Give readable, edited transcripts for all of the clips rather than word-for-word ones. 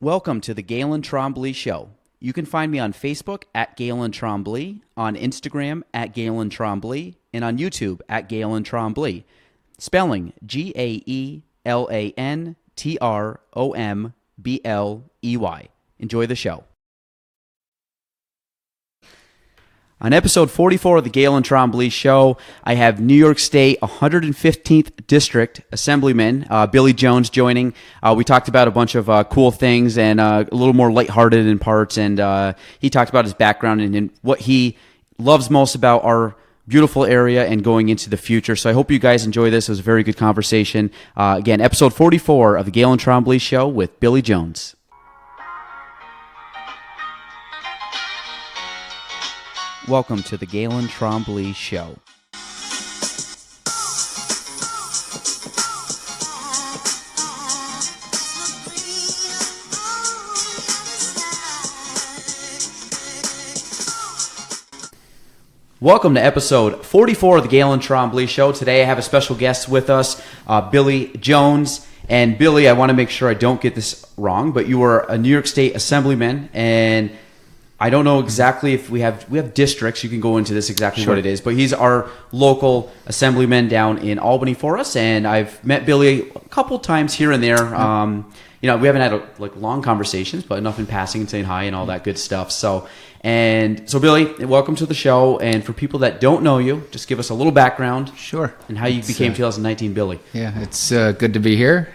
Welcome to the Gaelan Trombley Show. You can find me on Facebook at Gaelan Trombley, on Instagram at Gaelan Trombley, and on YouTube at Gaelan Trombley. Spelling Gaelantrombley. Enjoy the show. On episode 44 of the Gaelan Trombley Show, I have New York State 115th District Assemblyman Billy Jones joining. We talked about a bunch of cool things and a little more lighthearted in parts, and he talked about his background and what he loves most about our beautiful area and going into the future. So I hope you guys enjoy this. It was a very good conversation. Again, episode 44 of the Gaelan Trombley Show with Billy Jones. Welcome to the Gaelan Trombley Show. Welcome to episode 44 of the Gaelan Trombley Show. Today I have a special guest with us, Billy Jones. And Billy, I want to make sure I don't get this wrong, but you were a New York State Assemblyman, and I don't know exactly if we have districts. You can go into this exactly what it is, but he's our local assemblyman down in Albany for us, and I've met Billy a couple times here and there. We haven't had long conversations, but enough in passing and saying hi and all that good stuff. So Billy, welcome to the show. And for people that don't know you, just give us a little background. Sure. And how you became 2019 Billy. Yeah, it's good to be here.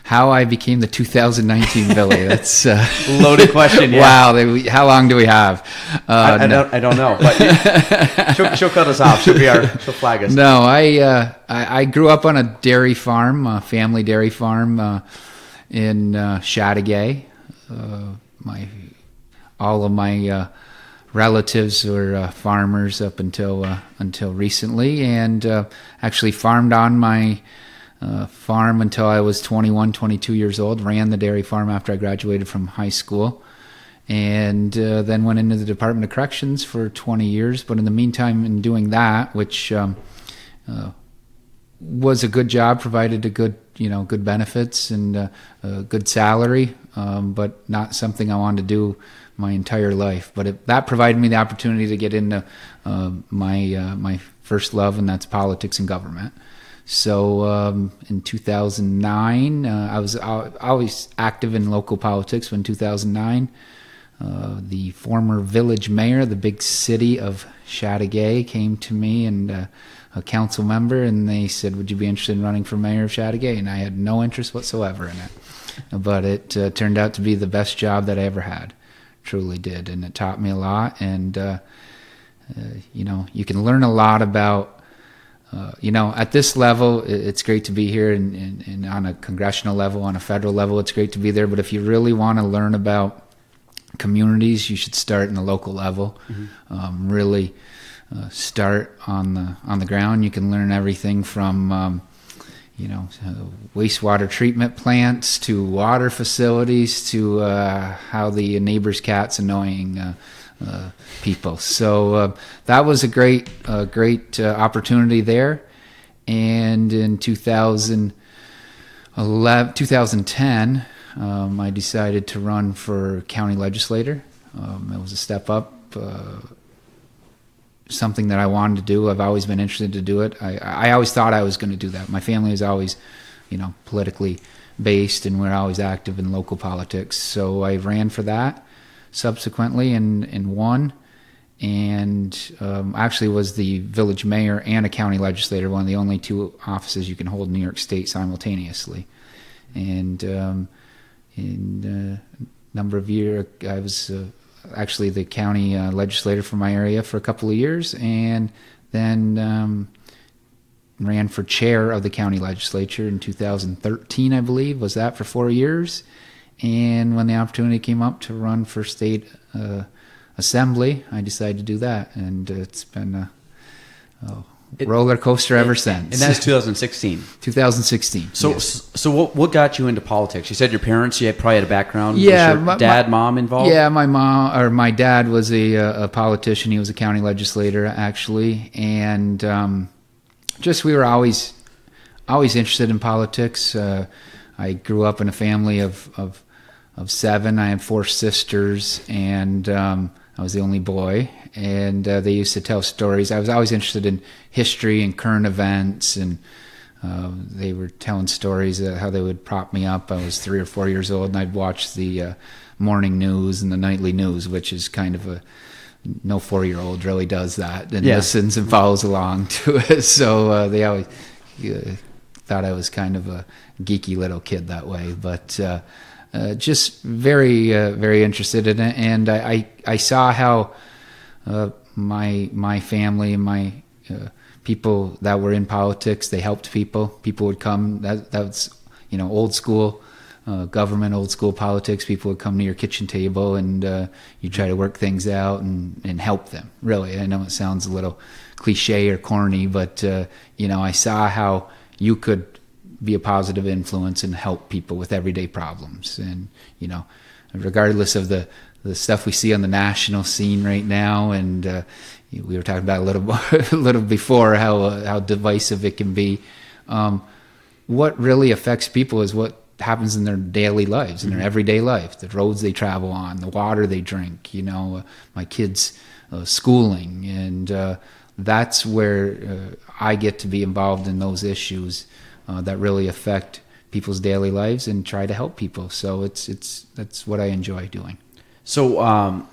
How I became the 2019 Billy. That's a loaded question. Yeah. Wow. How long do we have? I don't know. But she'll cut us off. She'll flag us. No, I grew up on a dairy farm, a family dairy farm in Chateaugay. All of my relatives were farmers up until recently, and actually farmed on my farm until I was 21, 22 years old. Ran the dairy farm after I graduated from high school, and then went into the Department of Corrections for 20 years. But in the meantime, in doing that, which was a good job, provided a good benefits and a good salary, but not something I wanted to do my entire life. But that provided me the opportunity to get into my first love, and that's politics and government. So in 2009, I was always active in local politics. In 2009, the former village mayor of the big city of Chateaugay came to me, and a council member, and they said, would you be interested in running for mayor of Chateaugay? And I had no interest whatsoever in it. But it turned out to be the best job that I ever had. Truly did. And it taught me a lot. And, you can learn a lot about at this level, it's great to be here, and on a congressional level, on a federal level, it's great to be there. But if you really want to learn about communities, you should start in the local level. Mm-hmm. Really start on the ground. You can learn everything from wastewater treatment plants to water facilities to how the neighbor's cat's annoying people. So that was a great opportunity there. And in 2010, I decided to run for county legislator. It was a step up, something that I wanted to do. I've always been interested to do it. I always thought I was going to do that. My family is always, politically based, and we're always active in local politics. So I ran for that subsequently and won, and actually was the village mayor and a county legislator, one of the only two offices you can hold in New York State simultaneously. And in a number of years, I was actually the county legislator for my area for a couple of years, and then ran for chair of the county legislature in 2013, I believe, was that for 4 years. And when the opportunity came up to run for state assembly, I decided to do that, and it's been a roller coaster ever since. And that's 2016. 2016. So, yes. So what got you into politics? You said your parents. You probably had a background. Yeah, was your mom involved. Yeah, my dad was a politician. He was a county legislator actually, and we were always interested in politics. I grew up in a family of 7. I had 4 sisters, and I was the only boy. And they used to tell stories. I was always interested in history and current events, and they were telling stories of how they would prop me up. I was 3 or 4 years old, and I'd watch the morning news and the nightly news, which is kind of no 4-year-old really does that and listens and follows along to it. So they always thought I was kind of a geeky little kid that way, but just very, very interested in it. And I saw how my family and my people that were in politics, they helped people. People would come. That's old school government, old school politics. People would come to your kitchen table, and you try to work things out and help them. Really, I know it sounds a little cliche or corny, but I saw how you could be a positive influence and help people with everyday problems. And regardless of the stuff we see on the national scene right now, and we were talking about a little before how divisive it can be. What really affects people is what happens in their daily lives, in their everyday life, the roads they travel on, the water they drink, my kids' schooling. And that's where I get to be involved in those issues that really affect people's daily lives and try to help people. So that's what I enjoy doing. So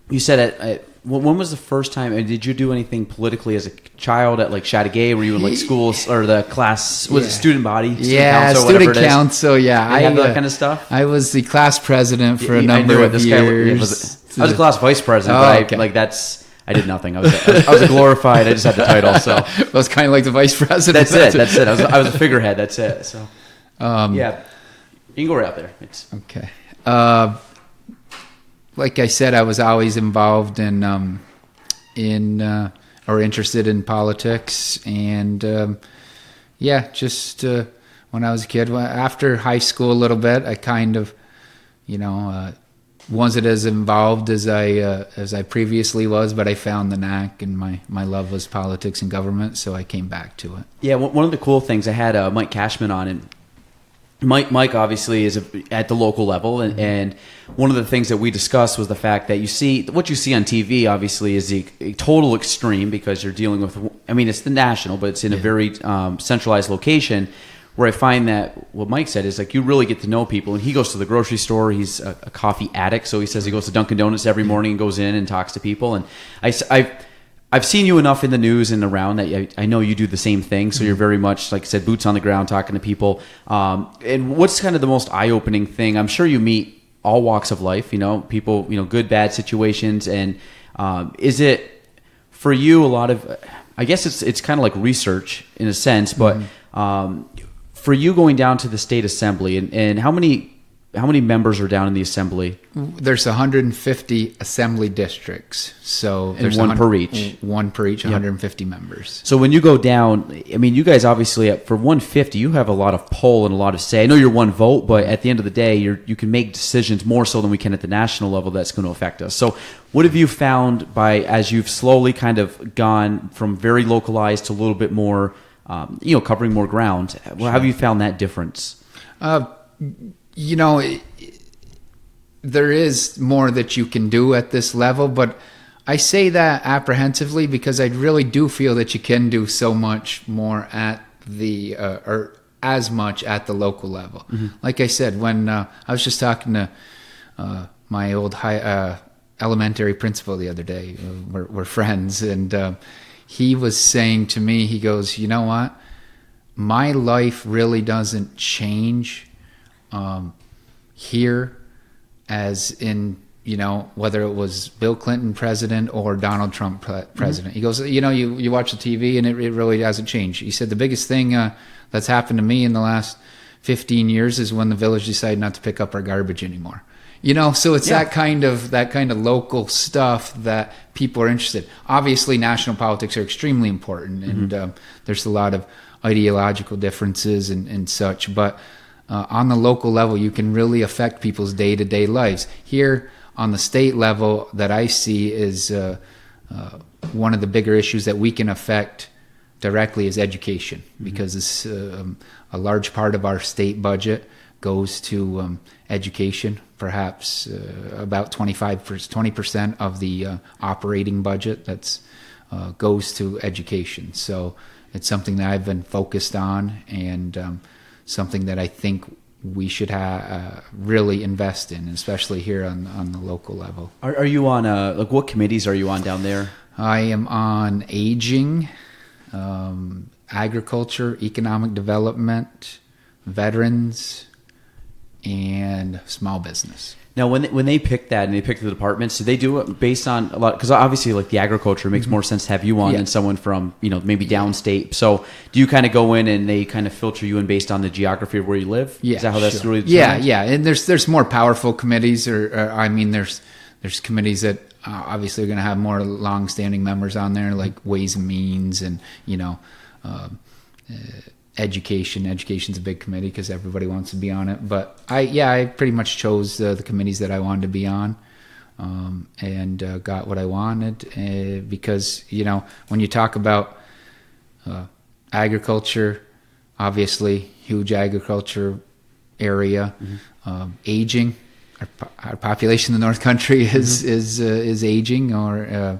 you said when was the first time, and did you do anything politically as a child at like Chateauguay? Were you in like schools or the class, was it student body? Student council, yeah. I had that kind of stuff? I was the class president for a number of years. I was a class vice president, but I did nothing. I was a glorified, I just had the title. So it was kind of like the vice president. That's it. I was a figurehead, that's it. So you can go right out there. Okay. Like I said, I was always involved in or interested in politics, and just when I was a kid, after high school a little bit, I kind of, wasn't as involved as I previously was, but I found the knack, and my love was politics and government, so I came back to it. Yeah, one of the cool things, I had Mike Cashman on, and Mike obviously is at the local level, and one of the things that we discussed was the fact that what you see on TV obviously is a total extreme, because you're dealing with, it's the national, but it's in a very centralized location, where I find that what Mike said is like you really get to know people. And he goes to the grocery store. He's a coffee addict, so he says he goes to Dunkin' Donuts every morning and goes in and talks to people. And I've seen you enough in the news and around that I know you do the same thing. So you're very much, like I said, boots on the ground, talking to people. And what's kind of the most eye-opening thing? I'm sure you meet all walks of life, people, good, bad situations. And is it, for you, a lot of, I guess it's kind of like research in a sense, but for you going down to the state assembly, and how many members are down in the assembly? There's 150 assembly districts, so there's one per each. 150 members. So when you go down, you guys obviously, for 150, you have a lot of pull and a lot of say. I know you're one vote, but at the end of the day, you can make decisions more so than we can at the national level that's going to affect us. So what have you found as you've slowly kind of gone from very localized to a little bit more, covering more ground? How have you found that difference? There is more that you can do at this level, but I say that apprehensively because I really do feel that you can do so much more at the or as much at the local level. Like I said, when I was just talking to my old elementary principal the other day, we're friends, and he was saying to me, he goes, you know what, my life really doesn't change here, as in, whether it was Bill Clinton president or Donald Trump president. He goes, you watch the TV and it really hasn't changed. He said the biggest thing that's happened to me in the last 15 years is when the village decided not to pick up our garbage anymore. So it's that kind of local stuff that people are interested. Obviously, national politics are extremely important, and there's a lot of ideological differences and such, but on the local level, you can really affect people's day-to-day lives. Here, on the state level, that I see is one of the bigger issues that we can affect directly is education, because it's a large part of our state budget goes to education. Perhaps about 20% of the operating budget that's goes to education. So it's something that I've been focused on, and something that I think we should really invest in, especially here on the local level. Are you on like what committees are you on down there? I am on aging, agriculture, economic development, veterans, and small business. Now, when they pick that and they pick the departments, do they do it based on a lot? Because obviously, like the agriculture makes more sense to have you on than someone from maybe downstate. So, do you kind of go in and they kind of filter you in based on the geography of where you live? Yeah, is that how that's really determined? Yeah. And there's more powerful committees, or I mean, there's committees that obviously are going to have more long-standing members on there, like Ways and Means, and education. Education's a big committee because everybody wants to be on it. But I pretty much chose the committees that I wanted to be on, and got what I wanted. Because when you talk about agriculture, obviously huge agriculture area, aging. Our population in the North Country is aging, or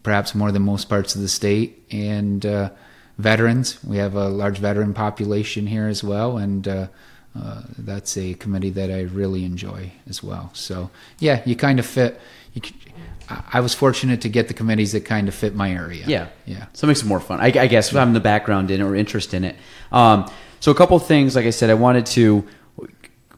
perhaps more than most parts of the state, and veterans. We have a large veteran population here as well, and that's a committee that I really enjoy as well. So yeah, you kind of fit. I was fortunate to get the committees that kind of fit my area. Yeah. So it makes it more fun, I guess. I'm the background in or interest in it. So a couple of things, like I said, I wanted to.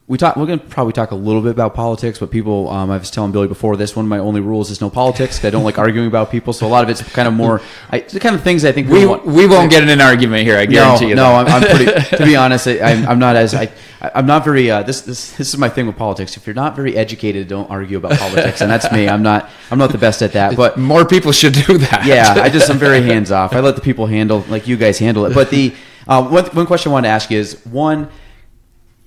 We're going to probably talk a little bit about politics, but people, I was telling Billy before this, one of my only rules is no politics. I don't like arguing about people, so a lot of it's kind of more, the kind of things I think we won't get in an argument here. I guarantee you. No, I'm pretty. To be honest, I'm not as I'm not very. This is my thing with politics. If you're not very educated, don't argue about politics, and that's me. I'm not the best at that. But more people should do that. Yeah, I'm very hands off. I let the people handle, like you guys handle it. But the one question I wanted to ask you is one.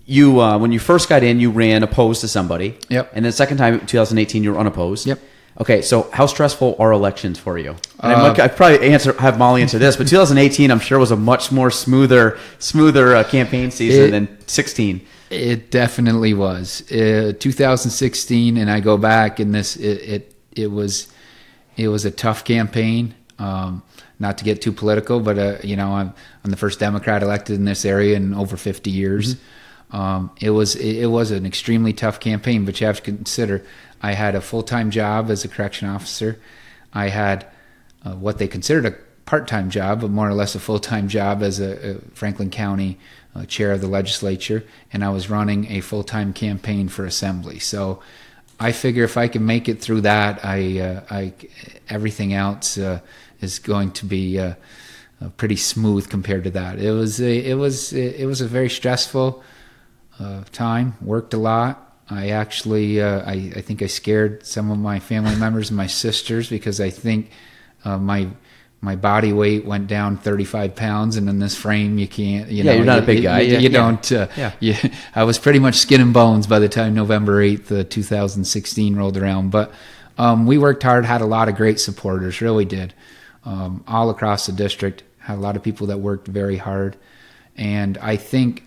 You when you first got in, you ran opposed to somebody. Yep. And then the second time, 2018, you were unopposed. Yep. Okay, so how stressful are elections for you? And I'd probably have Molly answer this, but 2018, I'm sure, was a much more smoother campaign season than 16. It definitely was. 2016, and I go back, and it was a tough campaign. Not to get too political, but I'm the first Democrat elected in this area in over 50 years. It was an extremely tough campaign, but you have to consider I had a full-time job as a correction officer. I had what they considered a part-time job, but more or less a full-time job as a Franklin County chair of the legislature, and I was running a full-time campaign for assembly. So I figure if I can make it through that, everything else is going to be pretty smooth compared to that. It was a very stressful time. Worked a lot. I actually I think I scared some of my family members and my sisters, because I think my body weight went down 35 pounds, and in this frame you can't. You're not a big guy. You don't. I was pretty much skin and bones by the time November 8th, 2016 rolled around. But we worked hard. Had a lot of great supporters. Really did. All across the district, had a lot of people that worked very hard, and I think.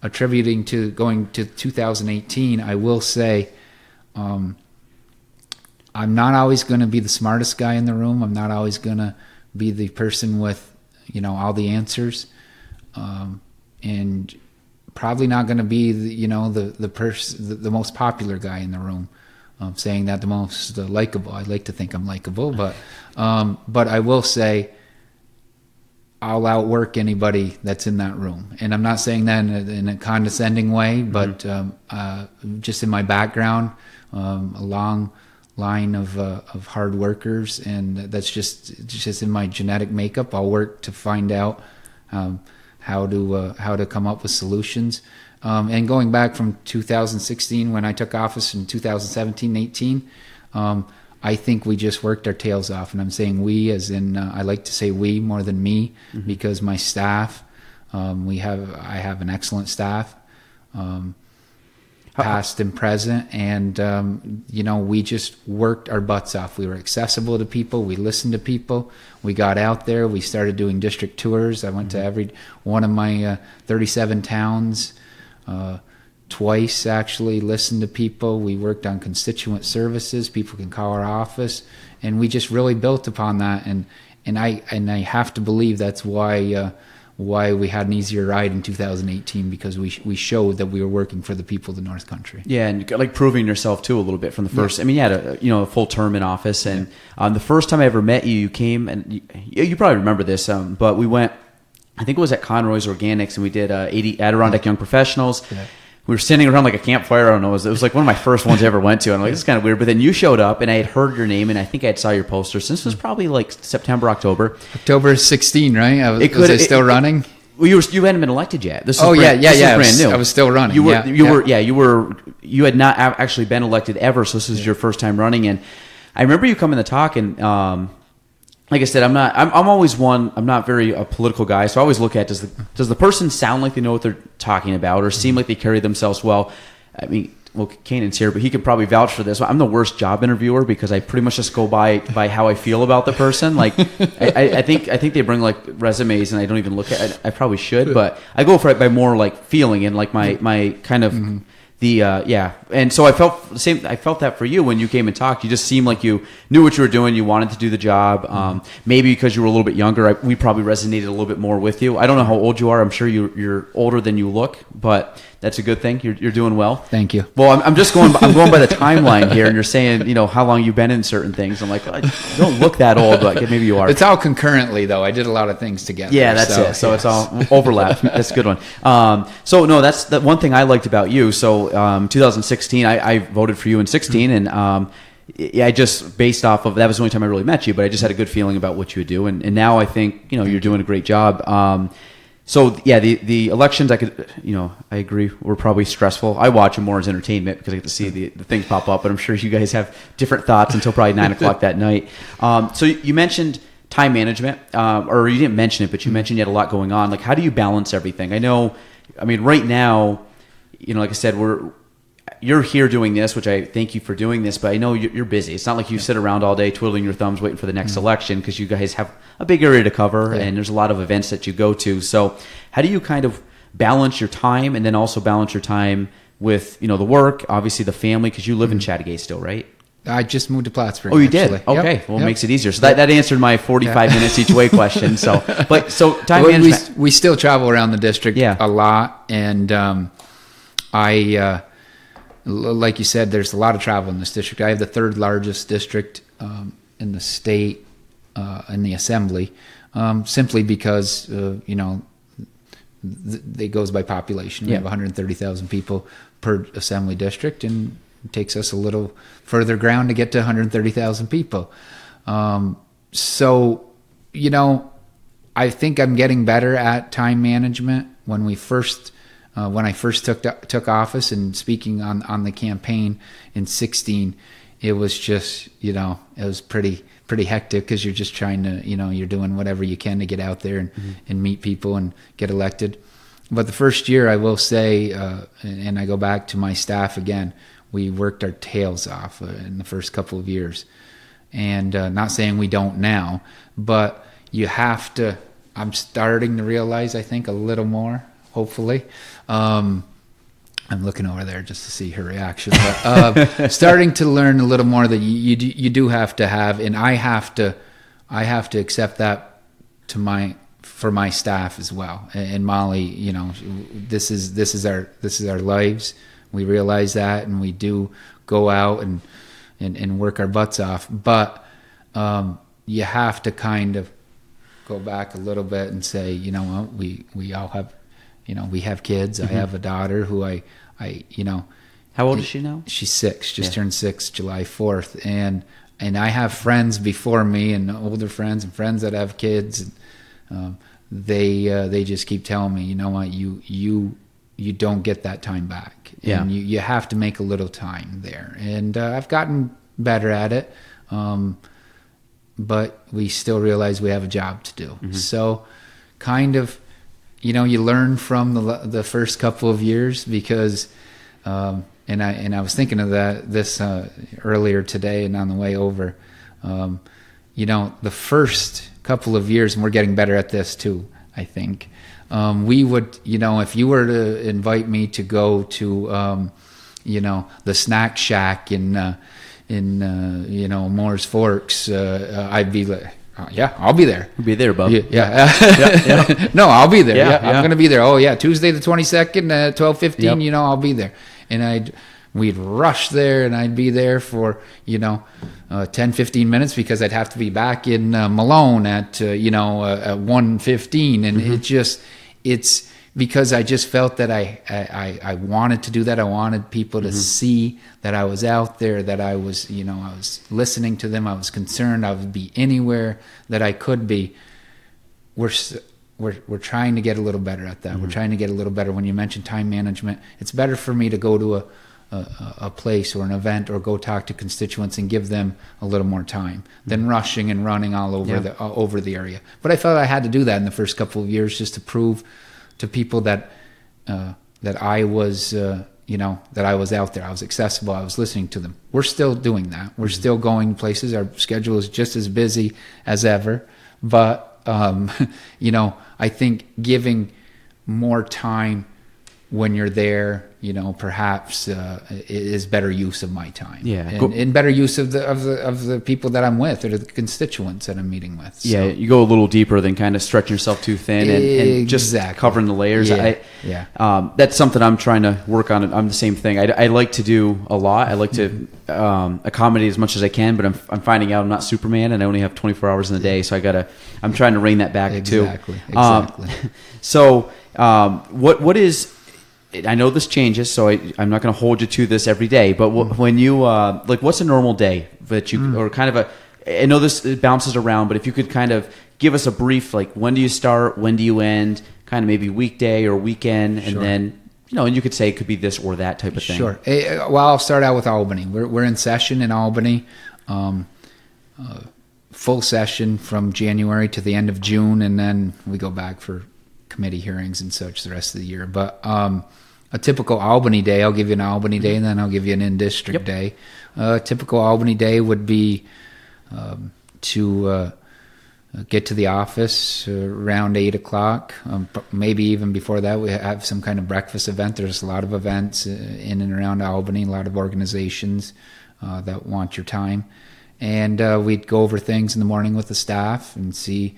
Attributing to going to 2018, I will say I'm not always going to be the smartest guy in the room. I'm not always going to be the person with all the answers, and probably not going to be the most popular guy in the room. Saying that the most likable. I like to think I'm likable, but I will say. I'll outwork anybody that's in that room. And I'm not saying that in a condescending way, but just in my background, a long line of hard workers, and that's just in my genetic makeup. I'll work to find out how to come up with solutions. And going back from 2016, when I took office, in 2017-18, I think we just worked our tails off, and I'm saying we as in I like to say we more than me, because my staff, I have an excellent staff. past and present. And, we just worked our butts off. We were accessible to people. We listened to people. We got out there. We started doing district tours. I went to every one of my 37 towns twice, actually, listened to people. We worked on constituent services. People can call our office. And we just really built upon that. And I have to believe that's why we had an easier ride in 2018, because we showed that we were working for the people of the North Country. Yeah, and like proving yourself too a little bit from the first. Yeah. I mean, you had a full term in office, and the first time I ever met you, you came, and you probably remember this, but we went, I think it was at Conroy's Organics, and we did 80 Adirondack Young Professionals. Yeah. We were standing around like a campfire. I don't know. It was like one of my first ones I ever went to. And I'm like, this is kind of weird. But then you showed up, and I had heard your name, and I think I saw your poster. So this was probably like September, October. October 16, right? Was I still running? Well, you hadn't been elected yet. This is brand new. I was still running. You had not actually been elected ever. So this is your first time running. And I remember you coming to talk, and like I said, I'm not very a political guy, so I always look at, does the person sound like they know what they're talking about, or seem like they carry themselves well? I mean, well, Kanan's here, but he could probably vouch for this. I'm the worst job interviewer because I pretty much just go by how I feel about the person. Like, I think they bring like resumes, and I don't even look at it. I probably should, but I go for it by more like feeling and like my kind of. Mm-hmm. And so I felt the same. I felt that for you when you came and talked. You just seemed like you knew what you were doing. You wanted to do the job. Maybe because you were a little bit younger, we probably resonated a little bit more with you. I don't know how old you are. I'm sure you're older than you look, but that's a good thing. You're doing well. Thank you. Well, I'm just going. I'm going by the timeline here, and you're saying how long you've been in certain things. I'm like, well, you don't look that old, but maybe you are. It's all concurrently, though. I did a lot of things together. Yeah, that's it. So it's all overlap. That's a good one. That's the one thing I liked about you. So 2016, I voted for you in 16, and I just based off of that was the only time I really met you, but I just had a good feeling about what you would do, and now I think you're doing a great job. So yeah, the elections, I agree, were probably stressful. I watch them more as entertainment because I get to see the things pop up, but I'm sure you guys have different thoughts until probably 9:00 that night. So you mentioned time management, or you didn't mention it, but you mentioned you had a lot going on. Like, how do you balance everything? Right now, like I said, you're here doing this, which I thank you for doing this, but I know you're busy. It's not like you sit around all day twiddling your thumbs waiting for the next election, because you guys have a big area to cover, and there's a lot of events that you go to. So how do you kind of balance your time, and then also balance your time with, the work, obviously the family, because you live in Chattagay still, right? I just moved to Plattsburgh. Oh, you did? Okay. Yep. Well, it makes it easier. So that answered my 45 minutes each way question. So time management. We still travel around the district a lot, and like you said, there's a lot of travel in this district. I have the third largest district in the state, in the assembly, simply because, it goes by population. We have 130,000 people per assembly district, and it takes us a little further ground to get to 130,000 people. I think I'm getting better at time management. When I first took office and speaking on the campaign in 16, it was just, it was pretty hectic, because you're just trying to, you're doing whatever you can to get out there and meet people and get elected. But the first year, I will say, and I go back to my staff again, we worked our tails off in the first couple of years. And not saying we don't now, but you have to, I'm starting to realize, I think, a little more, hopefully. I'm looking over there just to see her reaction, but starting to learn a little more that you do have to have, and I have to accept that for my staff as well. And Molly, this is our lives. We realize that, and we do go out and work our butts off. But you have to kind of go back a little bit and say, we all have. We have kids. I have a daughter who I. How old is she now? She's 6, just turned 6, July 4th. And I have friends before me, and older friends and friends that have kids. And, they just keep telling me, you don't get that time back. Yeah. And you have to make a little time there. And I've gotten better at it. But we still realize we have a job to do. Mm-hmm. So kind of, you learn from the first couple of years, because and I was thinking of this earlier today and on the way over. The first couple of years, and we're getting better at this too, I think. We would, if you were to invite me to go to, the snack shack in Moore's Forks, I'd be like, yeah, I'll be there. You'll be there, bub. Yeah. No, I'll be there. Yeah, I'm going to be there. Oh, yeah, Tuesday the 22nd at 12:15, Yep. I'll be there. And we'd rush there, and I'd be there for, 10, 15 minutes because I'd have to be back in Malone at 1:15. And it's because I just felt that I wanted to do that. I wanted people to see that I was out there, that I was, I was listening to them. I was concerned. I would be anywhere that I could be. We're trying to get a little better at that. We're trying to get a little better. When you mention time management, it's better for me to go to a place or an event or go talk to constituents and give them a little more time than rushing and running all over over the area. But I felt I had to do that in the first couple of years just to prove to people that I was, that I was out there, I was accessible, I was listening to them. We're still doing that. We're still going places. Our schedule is just as busy as ever. But, I think giving more time when you're there, perhaps is better use of my time. Yeah, and better use of the people that I'm with or the constituents that I'm meeting with. So. Yeah, you go a little deeper than kind of stretching yourself too thin and just covering the layers. That's something I'm trying to work on. I'm the same thing. I like to do a lot. I like to accommodate as much as I can, but I'm finding out I'm not Superman and I only have 24 hours in the day, so I'm trying to rein that back too. Exactly. So what is? I know this changes, so I'm not going to hold you to this every day. But when you what's a normal day that you or kind of I know this it bounces around, but if you could kind of give us a brief, like when do you start, when do you end, kind of maybe weekday or weekend, and then and you could say it could be this or that type of thing. Sure. Well, I'll start out with Albany. We're in session in Albany, full session from January to the end of June, and then we go back for committee hearings and such the rest of the year. But a typical Albany day, I'll give you an Albany day and then I'll give you an in-district day. A typical Albany day would be to get to the office around 8 o'clock. Maybe even before that, we have some kind of breakfast event. There's a lot of events in and around Albany, a lot of organizations that want your time. And we'd go over things in the morning with the staff and see,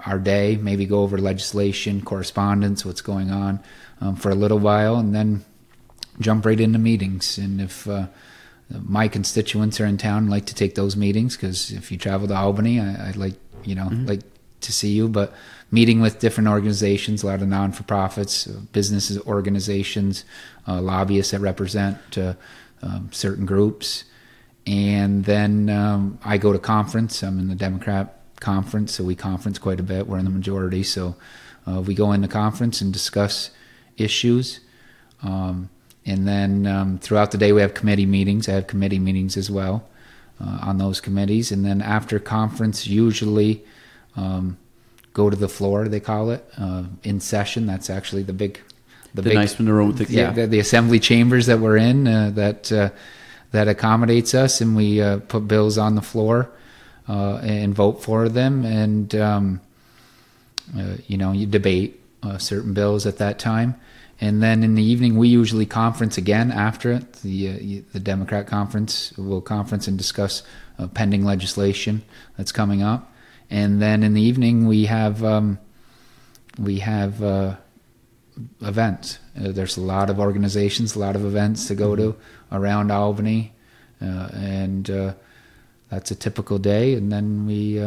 our day, maybe go over legislation, correspondence, what's going on for a little while, and then jump right into meetings. And if my constituents are in town, I'd like to take those meetings, because if you travel to Albany, I'd like, like to see you. But meeting with different organizations, a lot of non-for-profits, business organizations, lobbyists that represent certain groups. And then I go to conference. I'm in the Democrat conference, so we conference quite a bit. We're in the majority, so we go into conference and discuss issues, and then throughout the day we have committee meetings. I have committee meetings as well on those committees, and then after conference usually go to the floor, they call it, in session. That's actually the big nice one to room with the assembly chambers that we're in, that accommodates us, and we put bills on the floor and vote for them, and you debate certain bills at that time, and then in the evening we usually conference again after it. The Democrat conference will conference and discuss pending legislation that's coming up, and then in the evening we have events. There's a lot of organizations, a lot of events to go to around Albany, and that's a typical day, and then we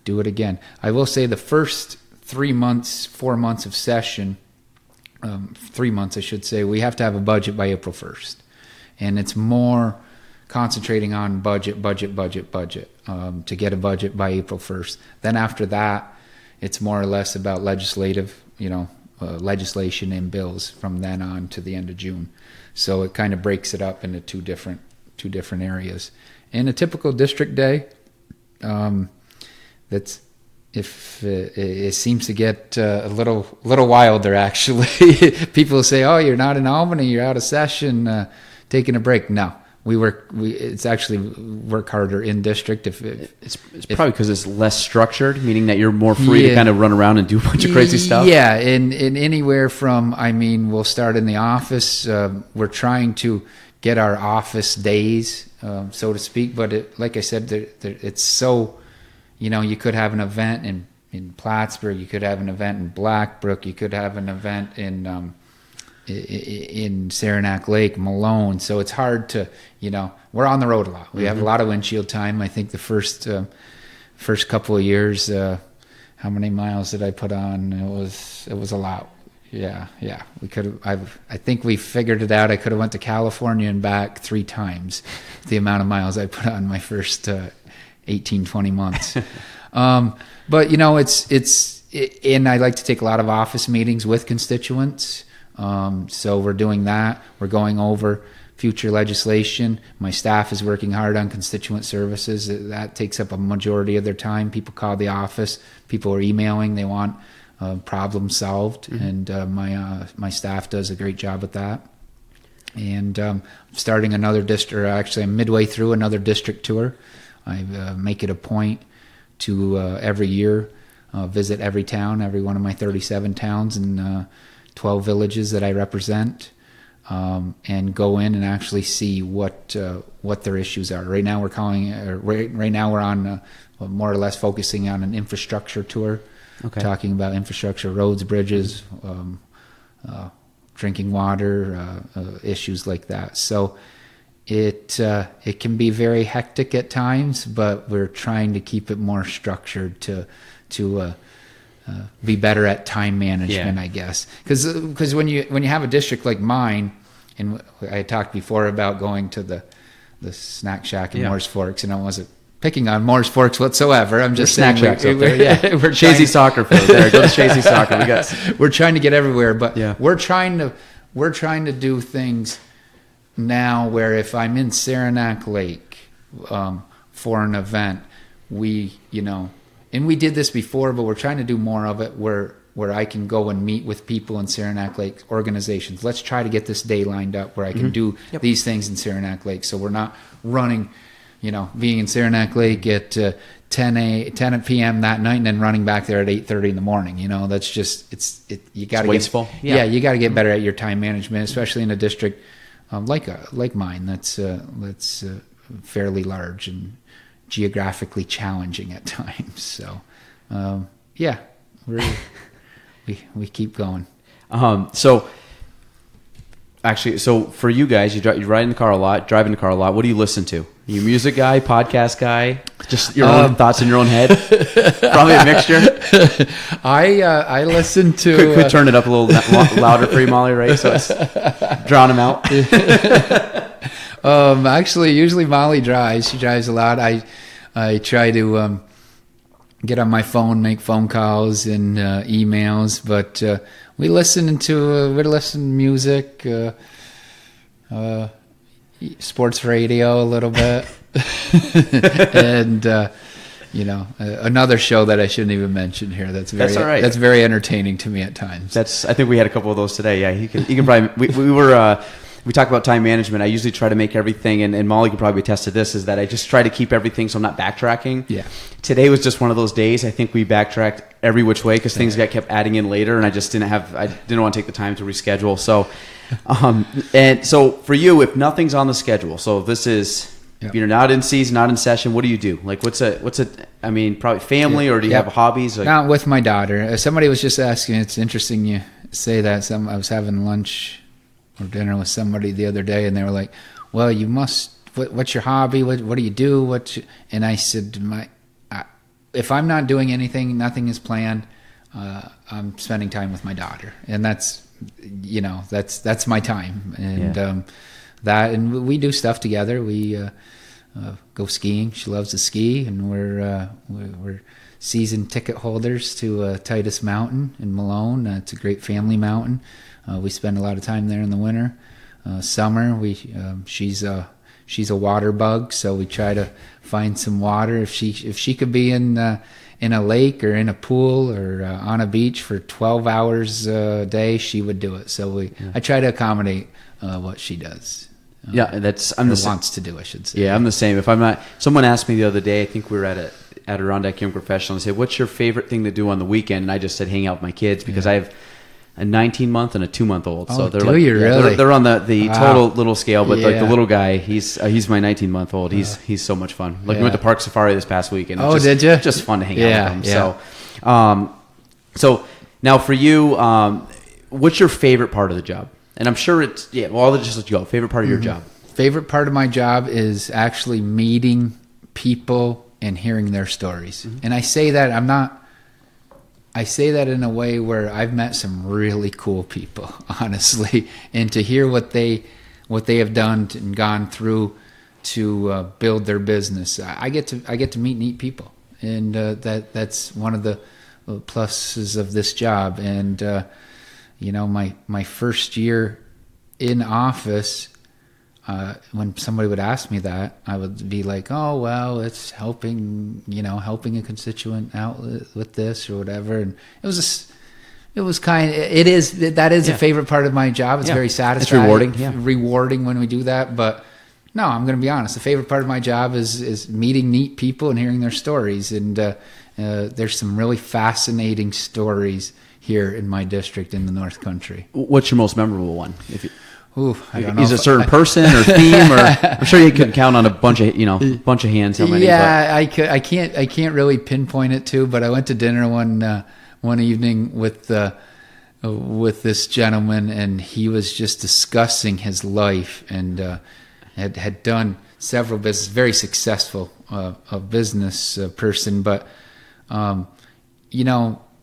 do it again. I will say the first 4 months of session, 3 months I should say, we have to have a budget by April 1st. And it's more concentrating on budget, to get a budget by April 1st. Then after that, it's more or less about legislation and bills from then on to the end of June. So it kind of breaks it up into two different areas. In a typical district day, that's if it seems to get a little wilder, actually. People say, "Oh, you're not in Albany. You're out of session, taking a break." No, it's actually work harder in district. It's probably because it's less structured, meaning that you're more free to kind of run around and do a bunch of crazy stuff. Yeah, in anywhere from, we'll start in the office. We're trying to get our office days, so to speak. But like I said, it's so. You could have an event in Plattsburgh. You could have an event in Blackbrook. You could have an event in Saranac Lake, Malone. So it's hard to, we're on the road a lot. We have a lot of windshield time. I think the first couple of years, how many miles did I put on? It was a lot. Yeah. We could have. I think we figured it out. I could have went to California and back 3 times the amount of miles I put on my first 18, 20 months. But and I like to take a lot of office meetings with constituents. So we're doing that. We're going over future legislation. My staff is working hard on constituent services. That takes up a majority of their time. People call the office. People are emailing. They want problems solved. And my staff does a great job with that. And starting another district, or actually I'm midway through another district tour. I make it a point to every year visit every town, every one of my 37 towns and 12 villages that I represent, and go in and actually see what their issues are. Right now right now we're on more or less focusing on an infrastructure tour, talking about infrastructure, roads, bridges, drinking water, issues like that. So. It can be very hectic at times, but we're trying to keep it more structured to be better at time management, I guess. Because when you have a district like mine, and I talked before about going to the snack shack in Morris Forks, and I wasn't picking on Morris Forks whatsoever. I'm just saying we're Shazy Soccer field there. Go to Shazy Soccer. We're trying to get everywhere, but we're trying to do things now where if I'm in Saranac Lake for an event, and we did this before, but we're trying to do more of it where I can go and meet with people in Saranac Lake organizations. Let's try to get this day lined up where I can do these things in Saranac Lake. So we're not running, being in Saranac Lake at 10 p.m. that night and then running back there at 8:30 in the morning. That's just, you got to get wasteful. You got to get better at your time management, especially in a district like mine, that's fairly large and geographically challenging at times. So, we keep going. So for you guys, you ride in the car a lot, drive in the car a lot. What do you listen to? Are you a music guy, podcast guy, just your own thoughts in your own head? Probably a mixture. I listen to. Could turn it up a little louder for you, Molly, right? So it's drown them out. Actually, usually Molly drives. She drives a lot. I try to get on my phone, make phone calls and emails, but we listen to music. Sports radio a little bit, and another show that I shouldn't even mention here. That's all right. That's very entertaining to me at times. I think we had a couple of those today. Yeah, you can probably. We talk about time management. I usually try to make everything, and Molly could probably attest to this, is that I just try to keep everything so I'm not backtracking. Yeah. Today was just one of those days. I think we backtracked every which way because things got kept adding in later, and I just didn't want to take the time to reschedule. So, and so for you, if nothing's on the schedule, so this is. If you're not in season, not in session, what do you do? Like, probably family, or do you have hobbies? Like, not with my daughter. Somebody was just asking, it's interesting you say that. I was having lunch or dinner with somebody the other day, and they were like, well, you must, what's your hobby? What do you do? And I said, if I'm not doing anything, nothing is planned, I'm spending time with my daughter. And that's my time. And, and we do stuff together. We go skiing. She loves to ski, and we're season ticket holders to Titus Mountain in Malone. It's a great family mountain. We spend a lot of time there in the winter. Summer, she's a water bug, so we try to find some water. If she could be in in a lake or in a pool or on a beach for 12 hours a day, she would do it. So I try to accommodate what she does. Wants to do, I should say. Yeah, I'm the same. If I'm not, someone asked me the other day, I think we were at Adirondack Young Professional, and said, "What's your favorite thing to do on the weekend?" And I just said, "Hang out with my kids," because I have a 19-month and a 2-month-old. So they're really? They're on the total little scale, but like the little guy, he's my 19-month-old. He's so much fun. Like we went to Park Safari this past weekend. Did you? Just fun to hang out with them. Yeah. So now for you, what's your favorite part of the job? And I'm sure it's I'll just let you go. Favorite part of your job? Favorite part of my job is actually meeting people and hearing their stories. And I say that in a way where I've met some really cool people, honestly, and to hear what they have done and gone through to build their business. I get to meet neat people, and that's one of the pluses of this job. And my first year in office, when somebody would ask me that, I would be like, "Oh, well, it's helping a constituent out with this or whatever." And that is a favorite part of my job. It's very satisfying. It's rewarding when we do that. But no, I'm going to be honest. The favorite part of my job is meeting neat people and hearing their stories. And there's some really fascinating stories here in my district in the North Country. What's your most memorable one? I don't know. Is it a certain person or theme? Or I'm sure you couldn't count on a bunch of hands. How many? Yeah, I can't really pinpoint it too. But I went to dinner one evening with this gentleman, and he was just discussing his life, and had done several business, very successful a business person. But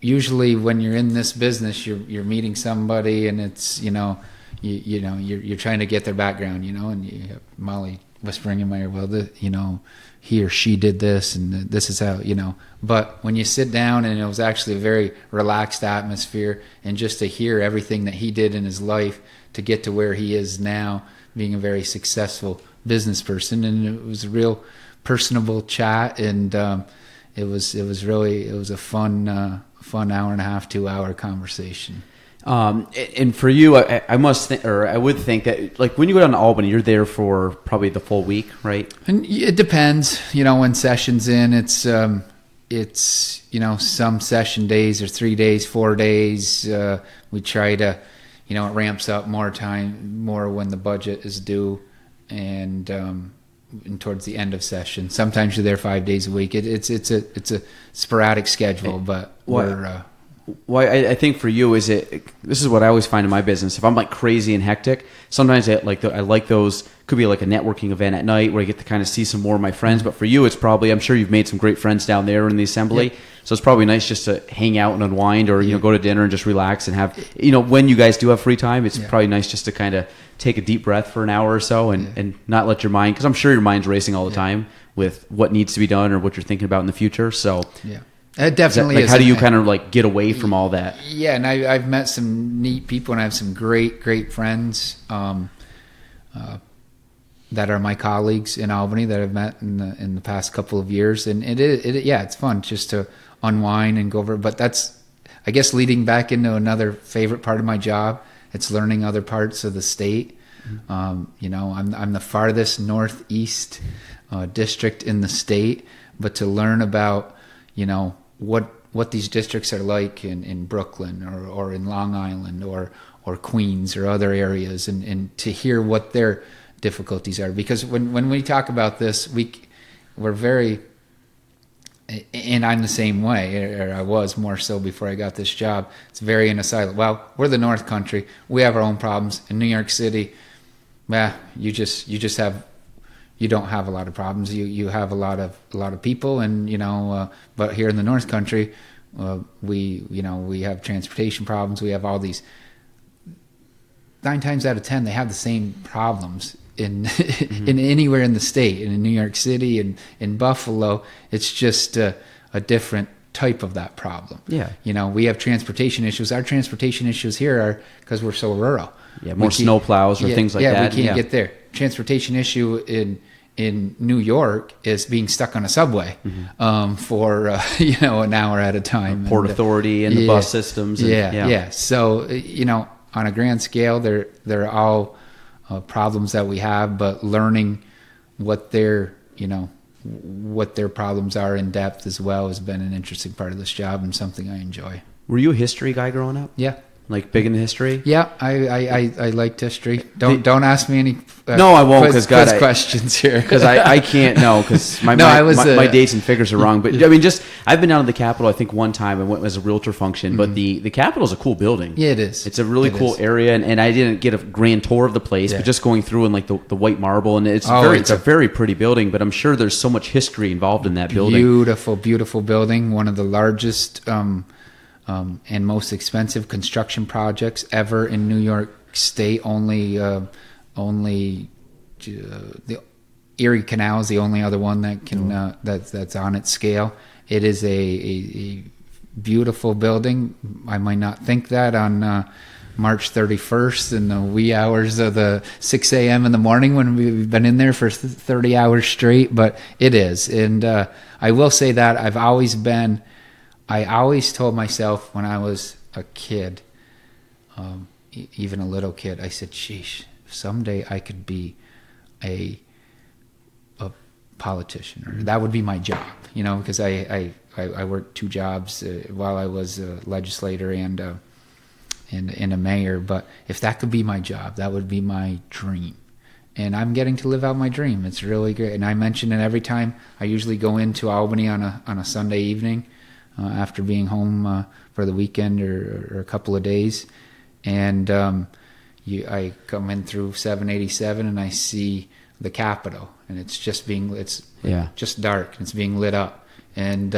usually when you're in this business, you're meeting somebody, and it's you're trying to get their background, and you have Molly whispering in my ear, well, he or she did this, and this is how, But when you sit down, and it was actually a very relaxed atmosphere, and just to hear everything that he did in his life to get to where he is now, being a very successful business person, and it was a real personable chat, and it was a fun hour and a half, 2 hour conversation. And for you, I would think that, like, when you go down to Albany, you're there for probably the full week, right? And it depends, when session's in. It's some session days are 3 days, 4 days. We try to, it ramps up more when the budget is due, and towards the end of session. Sometimes you're there 5 days a week. It's a sporadic schedule, but we're. Well, I think for you, this is what I always find in my business. If I'm like crazy and hectic, sometimes I like those. Could be like a networking event at night where I get to kind of see some more of my friends. But for you, it's probably, I'm sure you've made some great friends down there in the assembly. Yeah. So it's probably nice just to hang out and unwind, or go to dinner and just relax and have, when you guys do have free time, it's probably nice just to kind of take a deep breath for an hour or so and not let your mind, because I'm sure your mind's racing all the time with what needs to be done or what you're thinking about in the future. So yeah. It definitely is. How do you kind of like get away from all that? Yeah, and I've met some neat people, and I have some great friends that are my colleagues in Albany that I've met in the past couple of years, and it's fun just to unwind and go over. But that's, I guess, leading back into another favorite part of my job. It's learning other parts of the state. Mm-hmm. I'm the farthest northeast district in the state, but to learn about what these districts are like in Brooklyn or in Long Island or Queens or other areas, and to hear what their difficulties are. Because when we talk about this, we're very, and I'm the same way, or I was more so before I got this job. It's very in a silo. Well, we're the North Country. We have our own problems. In New York City, you don't have a lot of problems. You have a lot of people, and but here in the North Country, we have transportation problems. We have all these. 9 times out of 10, they have the same problems in mm-hmm. in anywhere in the state. And in New York City and in Buffalo, it's just a different type of that problem. Yeah, we have transportation issues. Our transportation issues here are because we're so rural. Yeah, more snowplows or things like that. We can't get there. Transportation issue in New York is being stuck on a subway for an hour at a time. Port Authority and the bus systems. And, So on a grand scale, they're all problems that we have, but learning what their problems are in depth as well has been an interesting part of this job and something I enjoy. Were you a history guy growing up? Yeah. Like big into history? Yeah, I liked history. Don't ask me any. No, I won't, because God, questions here. Because I can't know, because my dates and figures are wrong. But I mean, I've been down to the Capitol. I think one time I went as a realtor function. But the Capitol is a cool building. Yeah, it is. It's a really cool area, and I didn't get a grand tour of the place, but just going through and like the white marble, and it's a very pretty building. But I'm sure there's so much history involved in that building. Beautiful building. One of the largest. And most expensive construction projects ever in New York State. Only the Erie Canal is the only other one that can that's on its scale. It is a beautiful building. I might not think that on March 31st in the wee hours of the 6 a.m. in the morning when we've been in there for 30 hours straight, but it is. And I will say that I always told myself when I was a kid, even a little kid, I said, sheesh, someday I could be a politician, or that would be my job, because I worked two jobs while I was a legislator and a mayor. But if that could be my job, that would be my dream. And I'm getting to live out my dream. It's really great. And I mention it every time. I usually go into Albany on a Sunday evening, after being home for the weekend or a couple of days, and I come in through 787 and I see the Capitol, and it's just dark and it's being lit up, and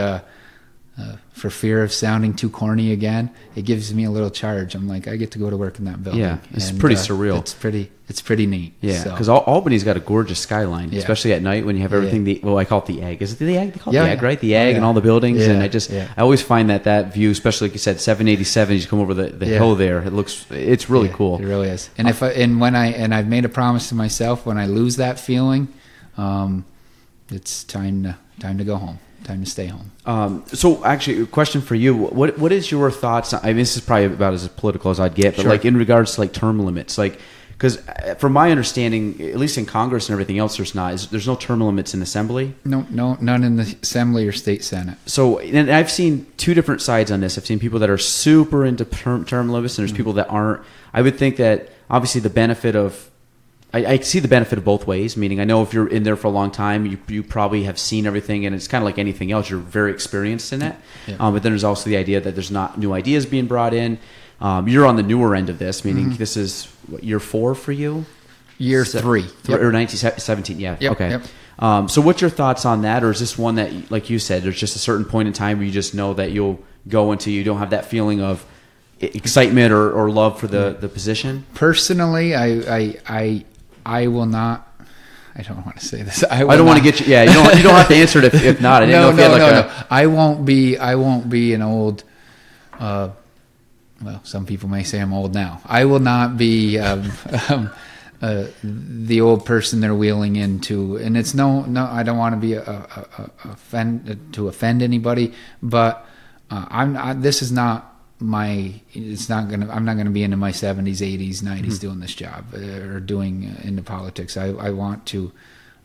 for fear of sounding too corny again, it gives me a little charge. I'm like, I get to go to work in that building. Yeah, it's pretty surreal. It's pretty neat. Yeah, because Albany's got a gorgeous skyline, especially at night when you have everything. I call it the egg. Is it the egg? They call it the egg, right? The egg and all the buildings. And I always find that view, especially like you said, 787. You come over the hill there. It's really cool. It really is. And I've made a promise to myself, when I lose that feeling, it's time to go home. Time to stay home. So actually, a question for you. What is your thoughts? I mean, this is probably about as political as I'd get, but like in regards to like term limits, like, because from my understanding, at least in Congress and everything else, there's no term limits in Assembly. No, none in the Assembly or State Senate. So, and I've seen two different sides on this. I've seen people that are super into term limits, and there's people that aren't. I would think that obviously the benefit of I see the benefit of both ways, meaning I know if you're in there for a long time, you probably have seen everything, and it's kind of like anything else. You're very experienced in it. Yeah. But then there's also the idea that there's not new ideas being brought in. You're on the newer end of this, meaning this is year 4 for you? Year 3. Or 1917, yeah. Yep. Okay. Yep. So what's your thoughts on that? Or is this one that, like you said, there's just a certain point in time where you just know that you'll go into, you don't have that feeling of excitement or love for the position? Personally, I will not. I don't want to say this. I don't want to get you. Yeah, you don't have to answer it if not. I didn't know if no. I won't be an old. Well, some people may say I'm old now. I will not be the old person they're wheeling into, and it's no. I don't want to be to offend anybody, but this is not. I'm not gonna be into my 70s, 80s, 90s doing this job or doing into politics. I want to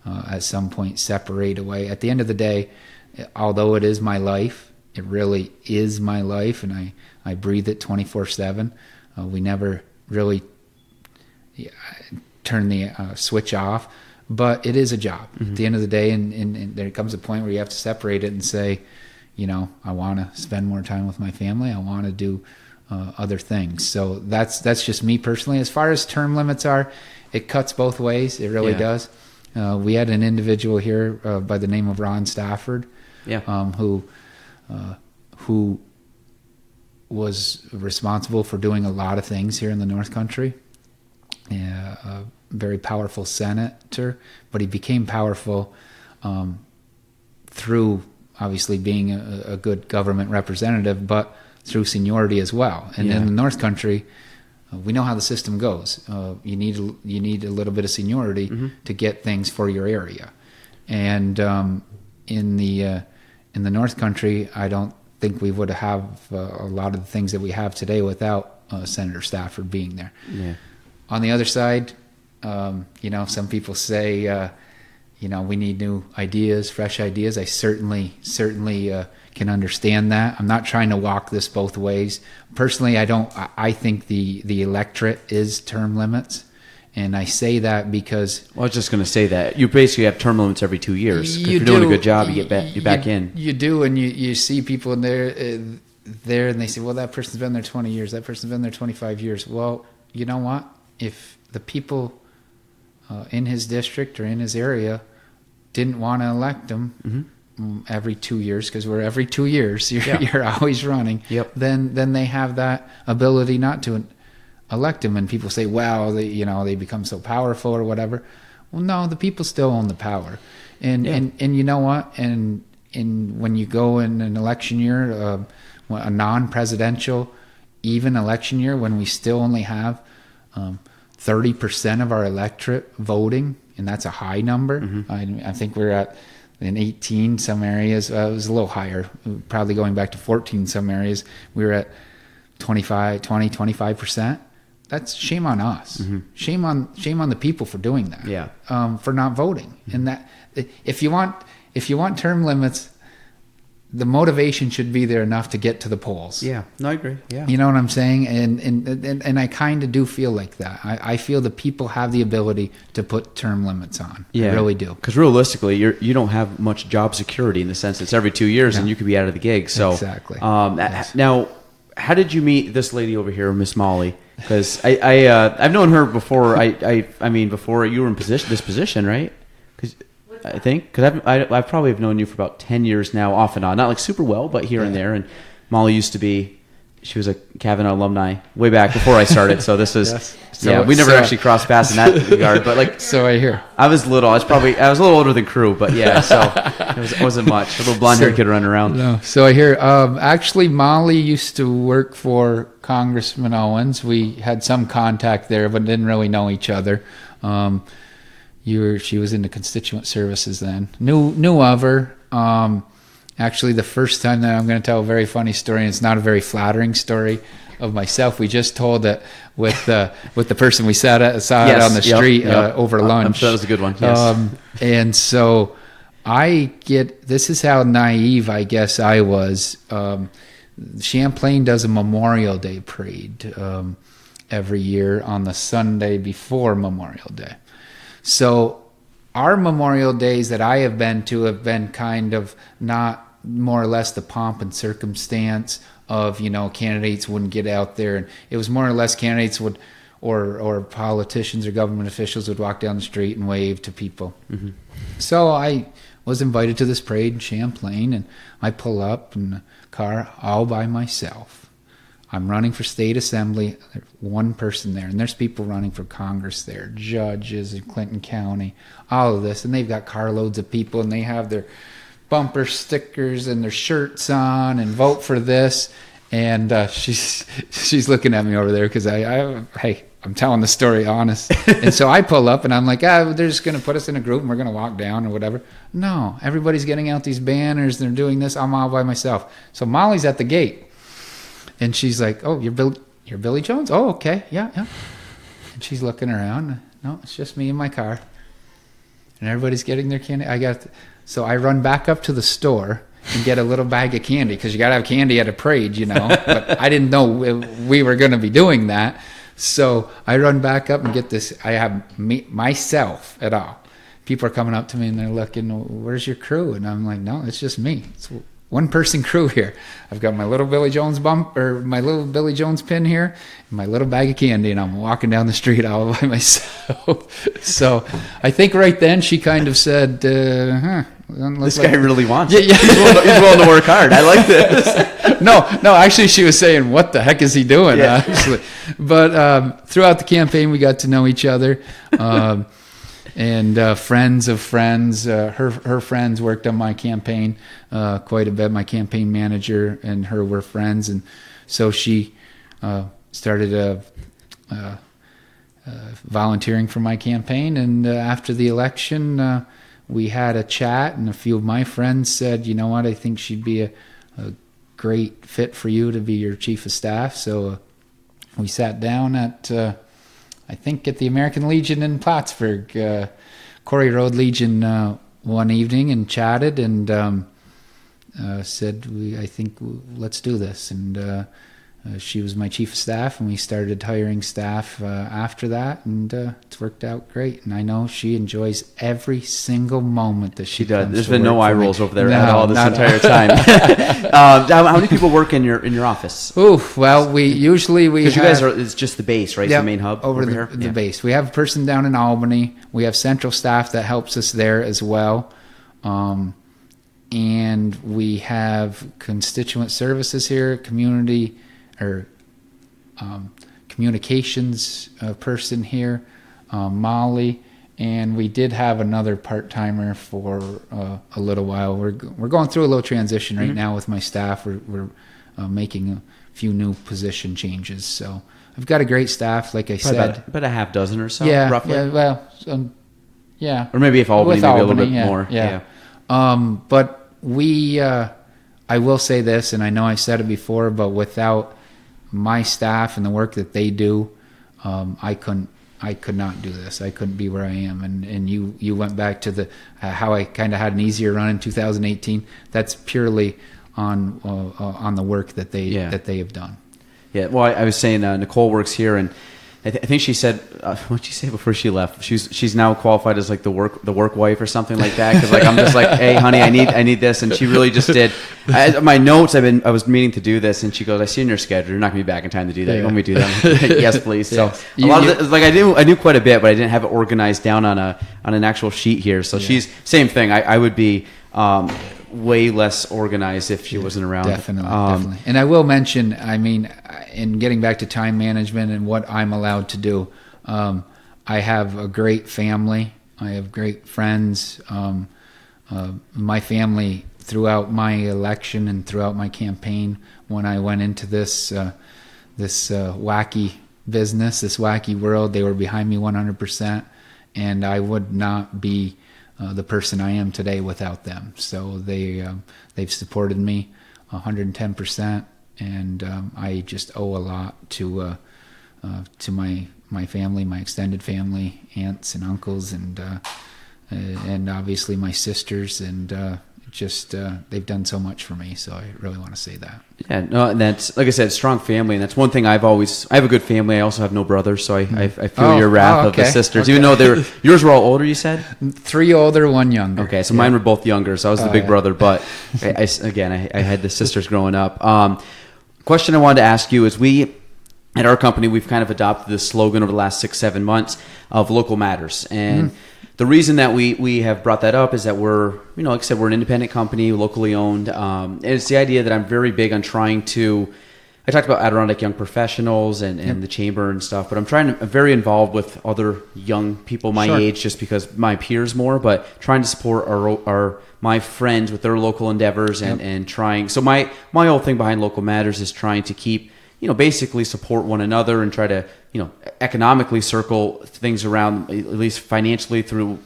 at some point separate away. At the end of the day, although it is my life, it really is my life, and I breathe it 24/7. We never really turn the switch off, but it is a job. At the end of the day, and there comes a point where you have to separate it and say, I want to spend more time with my family. I want to do other things. So that's just me personally. As far as term limits are, it cuts both ways. It really does. We had an individual here by the name of Ron Stafford, who was responsible for doing a lot of things here in the North Country. A very powerful senator, but he became powerful through obviously being a good government representative, but through seniority as well. And in the North Country, we know how the system goes. You need a little bit of seniority to get things for your area. And in the North Country, I don't think we would have a lot of the things that we have today without Senator Stafford being there. Yeah. On the other side, some people say, we need new ideas, fresh ideas. I certainly can understand that. I'm not trying to walk this both ways. Personally, I think the electorate is term limits. And I say that because... Well, I was just going to say that. You basically have term limits every 2 years. If you're doing a good job, you get back in. You do, and you see people in there, and they say, well, that person's been there 20 years, that person's been there 25 years. Well, you know what? If the people in his district or in his area didn't want to elect him every 2 years, because we're every 2 years, you're always running, then they have that ability not to elect him. And people say, well, they become so powerful or whatever. Well, no, the people still own the power. And you know what? And when you go in an election year, a non-presidential even election year, when we still only have 30% of our electorate voting, and that's a high number. I think we're at in 18 some areas. It was a little higher, probably going back to 14 some areas. We were at 25%. That's shame on us. Shame on the people for doing that. Yeah. For not voting. And that if you want term limits, the motivation should be there enough to get to the polls. Yeah. No, I agree. Yeah. You know what I'm saying? And I kind of do feel like that. I feel the people have the ability to put term limits on. Yeah. I really do. Because realistically, you don't have much job security in the sense it's every 2 years and you could be out of the gig. So exactly. Yes. Now, how did you meet this lady over here, Miss Molly? Because I've known her before. I mean before you were in this position, right? Because I've probably have known you for about 10 years now, off and on. Not like super well, but here and there. And Molly used to be. She was a Kavanaugh alumni way back before I started. So this is we never actually crossed paths in that regard. But like, so I hear I was little. I was a little older than Crew, but yeah. So it wasn't much. A little blonde-haired kid running around. No. So I hear. Actually, Molly used to work for Congressman Owens. We had some contact there, but didn't really know each other. She was in the constituent services then. Knew of her. Actually, the first time that I'm going to tell a very funny story, and it's not a very flattering story of myself. We just told it with the person we saw it on the street over lunch. I'm sure that was a good one. Yes. And so this is how naive I guess I was. Champlain does a Memorial Day parade every year on the Sunday before Memorial Day. So our Memorial Days that I have been kind of not more or less the pomp and circumstance of, candidates wouldn't get out there. And it was more or less candidates would, or politicians or government officials would walk down the street and wave to people. So I was invited to this parade in Champlain, and I pull up in a car all by myself. I'm running for state assembly. There's one person there, and there's people running for Congress there, judges in Clinton County, all of this, and they've got carloads of people, and they have their bumper stickers and their shirts on, and vote for this. And she's looking at me over there because I'm telling the story honest. And so I pull up, and I'm like, they're just going to put us in a group, and we're going to walk down or whatever. No, everybody's getting out these banners. They're doing this. I'm all by myself. So Molly's at the gate. And she's like, "Oh, you're Billy Jones? Oh, okay, yeah." And she's looking around. No, it's just me in my car, and everybody's getting their candy. So I run back up to the store and get a little bag of candy because you got to have candy at a parade, But I didn't know we were going to be doing that. So I run back up and get this. I have myself at all. People are coming up to me and they're looking, "Where's your crew?" And I'm like, "No, it's just me. It's one person crew here. I've got my little Billy Jones my little Billy Jones pin here, and my little bag of candy, and I'm walking down the street all by myself." So I think right then she kind of said, "This guy really wants it. Yeah. He's willing to work hard. I like this." No. Actually, she was saying, "What the heck is he doing?" Yeah. Actually, but throughout the campaign, we got to know each other. And friends of friends, her friends worked on my campaign quite a bit. My campaign manager and her were friends, and so she started volunteering for my campaign. And after the election, we had a chat, and a few of my friends said, you know what, I think she'd be a great fit for you to be your chief of staff. So we sat down at, I think at the American Legion in Plattsburgh, Quarry Road Legion, one evening, and chatted, and said, I think let's do this. And she was my chief of staff, and we started hiring staff after that, and it's worked out great. And I know she enjoys every single moment that she does. comes There's to been work no eye for me. rolls over there No, at all this entire time. How many people work in your office? Well, we usually because you guys are, it's just the base, right? It's Yep, the main hub over here. the base. We have a person down in Albany. We have central staff that helps us there as well. And we have constituent services here, community or communications person here, Molly, and we did have another part-timer for a little while. We're going through a little transition right now with my staff. We're making a few new position changes. So I've got a great staff, like I said. About a half dozen or so, yeah, roughly? Yeah, well, yeah. Or maybe if Albany, With maybe Albany, a little bit more. Yeah. But we, I will say this, and I know I said it before, but without my staff and the work that they do, I could not do this. I couldn't be where I am. And you went back to the how I kind of had an easier run in 2018. That's purely on the work that they have done. Yeah. Well, I was saying Nicole works here, and I think she said, what did she say before she left? She's now qualified as like the work wife or something like that. Because like I'm just like, hey, honey, I need this, and she really just did. My notes, I was meaning to do this, and she goes, I see in your schedule, you're not gonna be back in time to do that. You want me to do that? Yes, please. So a lot of it, like I knew quite a bit, but I didn't have it organized down on an actual sheet here. So she's same thing. I would be way less organized if she wasn't around. Definitely. And I will mention, I mean, in getting back to time management and what I'm allowed to do, I have a great family. I have great friends. My family, throughout my election and throughout my campaign, when I went into this wacky business, this wacky world, they were behind me 100%, and I would not be the person I am today without them. So they've supported me 110%, and I just owe a lot to my family, my extended family, aunts and uncles, and obviously my sisters, and they've done so much for me. So I really want to say that. Yeah, no, and that's, like I said, strong family, and that's one thing I have a good family. I also have no brothers, so I feel your wrath of the sisters, even though yours were all older, you said? 3 older, 1 younger. Okay, so mine were both younger, so I was the big brother, but I had the sisters growing up. Question I wanted to ask you is, at our company, we've kind of adopted this slogan over the last 6-7 months of local matters, and the reason that we have brought that up is that we're, like I said, we're an independent company, locally owned. And it's the idea that I'm very big on trying to, I talked about Adirondack Young Professionals and the chamber and stuff, but I'm very involved with other young people my age, just because my peers more, but trying to support my friends with their local endeavors and trying. So my whole thing behind Local Matters is trying to keep, basically support one another and try to, economically circle things around, at least financially, through,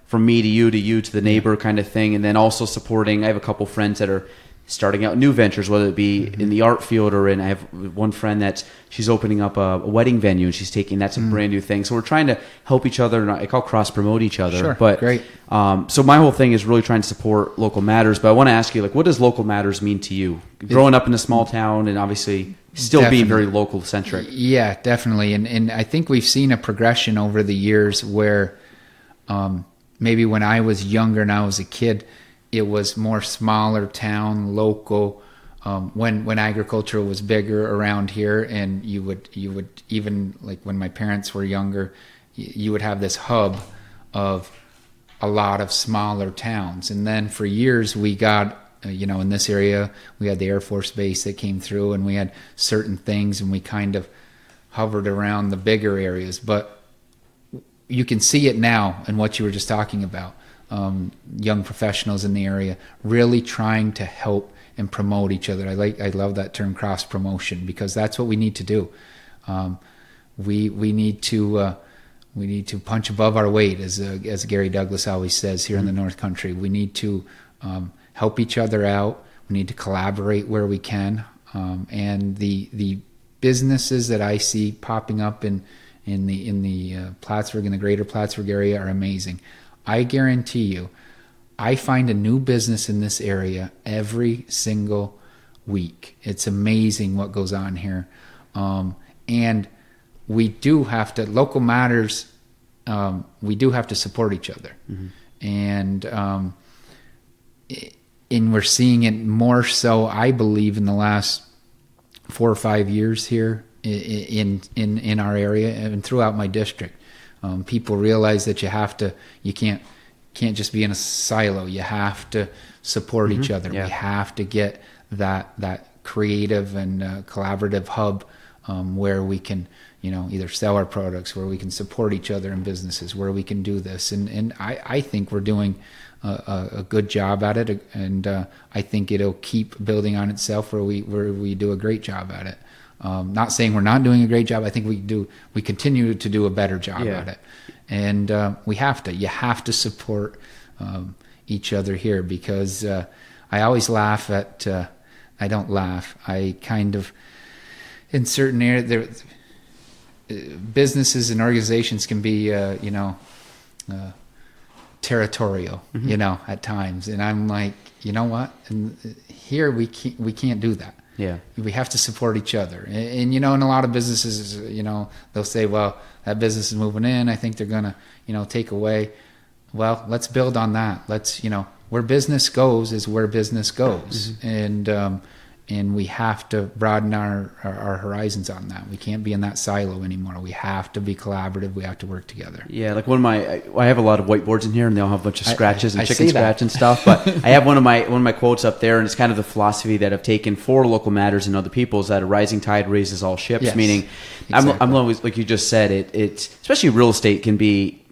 from me to you to the neighbor kind of thing. And then also supporting, I have a couple friends that are starting out new ventures, whether it be in the art field or I have one friend that she's opening up a wedding venue, and she's taking, that's a brand new thing. So we're trying to help each other, and I call cross promote each other. Sure, but great. So my whole thing is really trying to support Local Matters, but I want to ask you, like, what does Local Matters mean to you? Growing up in a small town and obviously still being very local centric. Yeah, definitely. And I think we've seen a progression over the years where maybe when I was younger and I was a kid, it was more smaller town, local. When agriculture was bigger around here, and you would even, like when my parents were younger, you would have this hub of a lot of smaller towns. And then for years we got, in this area, we had the Air Force Base that came through, and we had certain things, and we kind of hovered around the bigger areas. But you can see it now in what you were just talking about. Young professionals in the area really trying to help and promote each other. I love that term, cross promotion, because that's what we need to do. We need to we need to punch above our weight, as Gary Douglas always says here in the North Country. We need to help each other out. We need to collaborate where we can. And the businesses that I see popping up in the Plattsburgh and the greater Plattsburgh area are amazing. I guarantee you, I find a new business in this area every single week. It's amazing what goes on here. And we do have to, local matters, we do have to support each other. And we're seeing it more so, I believe, in the last 4 or 5 years here in our area and throughout my district. People realize that you can't just be in a silo. You have to support each other. Yeah. We have to get that creative and collaborative hub where we can, either sell our products, where we can support each other in businesses, where we can do this. And I think we're doing a good job at it, and I think it'll keep building on itself where we do a great job at it. Not saying we're not doing a great job. I think we continue to do a better job at it. And you have to support each other here, because I always laugh at, I don't laugh, I kind of, in certain areas, businesses and organizations can be, territorial, at times. And I'm like, you know what? And here we can't do that. Yeah. We have to support each other. And in a lot of businesses, they'll say, well, that business is moving in, I think they're going to, take away. Well, let's build on that. Let's, where business goes is where business goes. And we have to broaden our horizons on that. We can't be in that silo anymore. We have to be collaborative. We have to work together. Yeah, like I have a lot of whiteboards in here, and they all have a bunch of scratches and chicken scratch and stuff. But I have one of my quotes up there, and it's kind of the philosophy that I've taken for local matters and other people's, that a rising tide raises all ships. Yes, meaning, exactly. I'm always, like you just said, it's especially real estate can be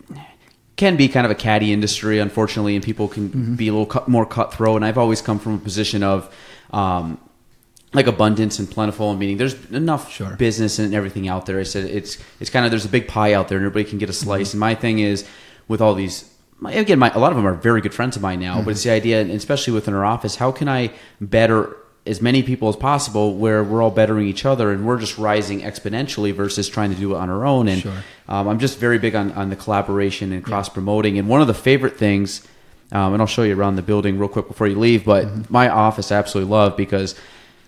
kind of a catty industry, unfortunately, and people can be a little more cutthroat. And I've always come from a position of like abundance and plentiful, meaning there's enough business and everything out there. I said it's kind of, there's a big pie out there and everybody can get a slice. And my thing is, with all these, again, a lot of them are very good friends of mine now, but it's the idea, and especially within our office, how can I better as many people as possible where we're all bettering each other and we're just rising exponentially versus trying to do it on our own. And I'm just very big on the collaboration and cross-promoting. And one of the favorite things, and I'll show you around the building real quick before you leave, but my office I absolutely love, because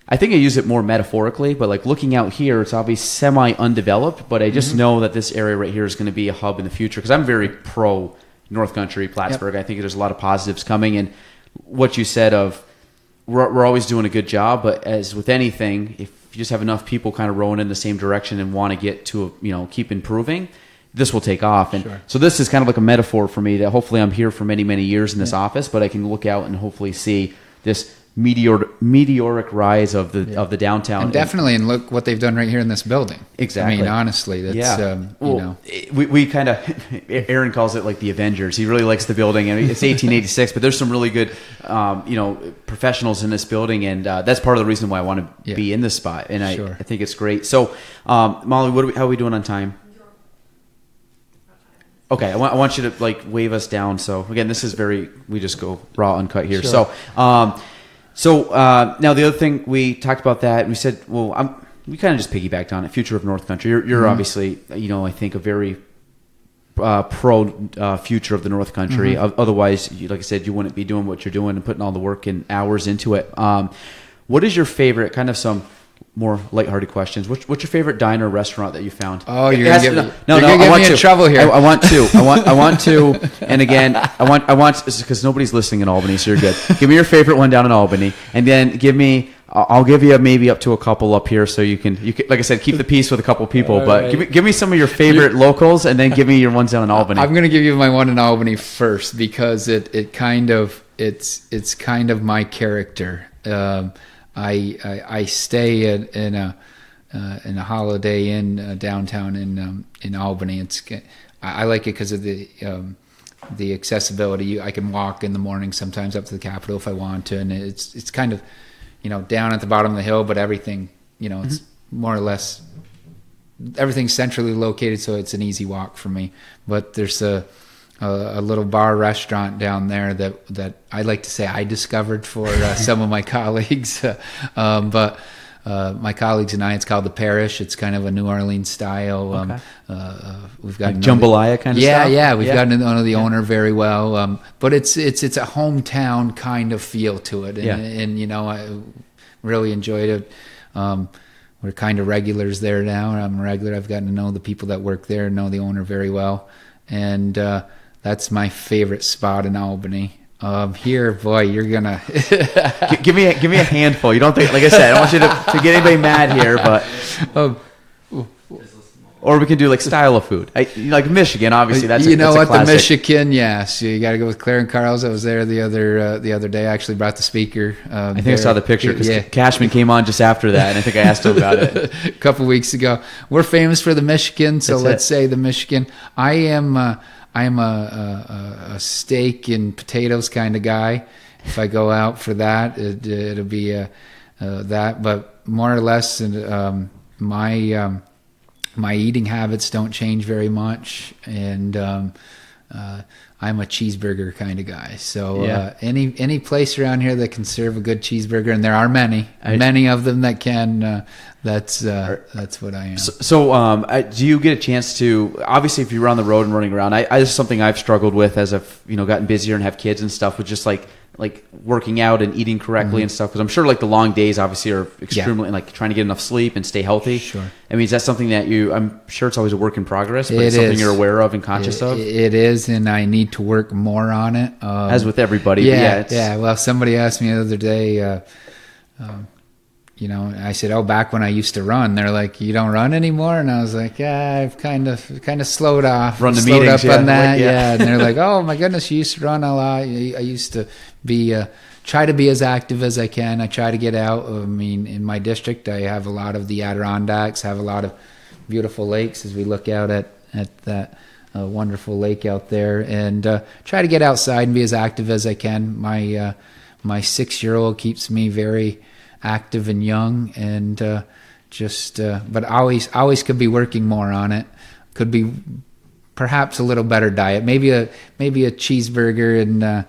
I think I use it more metaphorically, but like looking out here, it's obviously semi-undeveloped, but I just know that this area right here is going to be a hub in the future, because I'm very pro North Country, Plattsburgh. I think there's a lot of positives coming. And what you said of we're always doing a good job, but as with anything, if you just have enough people kind of rowing in the same direction and want to get to, keep improving, this will take off. And so this is kind of like a metaphor for me that hopefully I'm here for many, many years in this office, but I can look out and hopefully see this meteoric rise of the downtown. And definitely, and look what they've done right here in this building. Exactly. I mean, honestly, that's, we kind of, Aaron calls it like the Avengers. He really likes the building, and it's 1886, but there's some really good, professionals in this building, and that's part of the reason why I want to be in this spot. And I think it's great. So, Molly, how are we doing on time? Okay, I want you to wave us down. So again, this is we just go raw, uncut here. So now the other thing, we talked about that, and we said, we kind of just piggybacked on it. Future of North Country. You're obviously, I think a very pro future of the North Country. Otherwise, like I said, you wouldn't be doing what you're doing and putting all the work and hours into it. What is your favorite, kind of some more lighthearted questions? What's your favorite diner or restaurant that you found? Oh, you're gonna get me in trouble here. I want to. And again, I want because nobody's listening in Albany, so you're good. Give me your favorite one down in Albany, and then I'll give you maybe up to a couple up here, so you can like I said, keep the peace with a couple people. But give me some of your favorite locals, and then give me your ones down in Albany. I'm gonna give you my one in Albany first, because it's kind of my character. I stay in a Holiday Inn downtown in Albany. I like it because of the accessibility. I can walk in the morning sometimes up to the Capitol if I want to, and it's kind of down at the bottom of the hill, but everything it's more or less everything's centrally located, so it's an easy walk for me. But there's a little bar restaurant down there that I like to say I discovered for some of my colleagues. But my colleagues and I, it's called the Parish. It's kind of a New Orleans style. Okay. We've got like jambalaya kind of stuff? Yeah, we've gotten to know the owner very well. But it's a hometown kind of feel to it. And you know, I really enjoyed it. We're kind of regulars there now. I'm a regular. I've gotten to know the people that work there, know the owner very well. And that's my favorite spot in Albany. Here, boy, you're gonna give me a handful. You don't think, like I said, I don't want you to get anybody mad here, but or we can do like style of food. Like Michigan, obviously. That's you know that's what, the Michigan, yes. You got to go with Claire and Carl's. I was there the other day. I actually brought the speaker. I think I saw the picture because Cashman came on just after that, and I think I asked him about it a couple weeks ago. We're famous for the Michigan, so let's say the Michigan. I am a steak and potatoes kind of guy. If I go out for that, it'll be that. But more or less, my eating habits don't change very much, and I'm a cheeseburger kind of guy. So any place around here that can serve a good cheeseburger, and there are many of them that can. That's what I am. So do you get a chance to? Obviously, if you're on the road and running around, this is something I've struggled with as I've gotten busier and have kids and stuff. With just like working out and eating correctly and stuff, because I'm sure like the long days obviously are extremely like trying to get enough sleep and stay healthy. Sure. I mean, is that something that I'm sure it's always a work in progress, but it's something you're aware of and conscious of? It is, and I need to work more on it. As with everybody. Yeah. Well, somebody asked me the other day, I said, back when I used to run, they're like, you don't run anymore? And I was like, I've kind of slowed off. Run the slowed meetings, up on that. And they're like, oh my goodness, you used to run a lot. I used to try to be as active as I can. I try to get out. I mean, in my district, I have a lot of the Adirondacks, have a lot of beautiful lakes as we look out at that wonderful lake out there, and try to get outside and be as active as I can. My 6-year-old keeps me very active and young, and but always could be working more on it. Could be perhaps a little better diet, maybe a cheeseburger and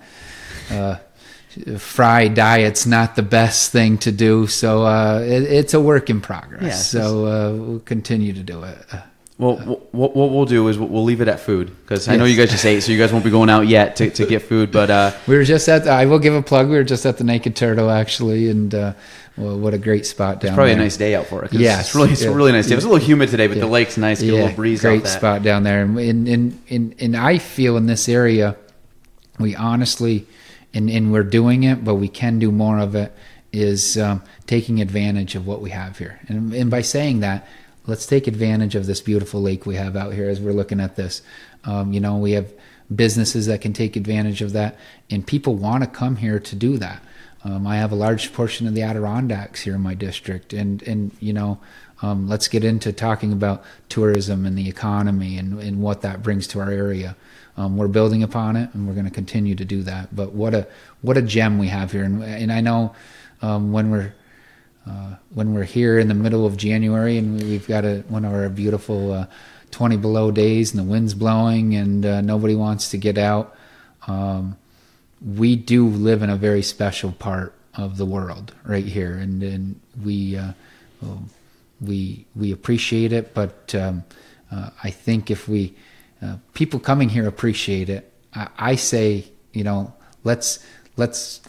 fried diet's not the best thing to do. So it's a work in progress. Yeah, so we'll continue to do it. Well, what we'll do is we'll leave it at food, because I know you guys just ate, so you guys won't be going out yet to get food. But we were just I will give a plug. We were just at the Naked Turtle actually, and what a great spot down there. It's probably a nice day out for it. Yeah, it's a really nice day. It was a little humid today, but the lake's nice. Get a little breeze out. Great spot down there, and I feel in this area, we honestly, and we're doing it, but we can do more of it. Is taking advantage of what we have here, and by saying that, let's take advantage of this beautiful lake we have out here as we're looking at this. We have businesses that can take advantage of that, and people want to come here to do that. I have a large portion of the Adirondacks here in my district, and let's get into talking about tourism and the economy and what that brings to our area. We're building upon it, and we're going to continue to do that. But what a gem we have here, and I know when we're here in the middle of January and we've got one of our beautiful 20 below days and the wind's blowing and nobody wants to get out, we do live in a very special part of the world right here, and we appreciate it. But I think if people coming here appreciate it, I say let's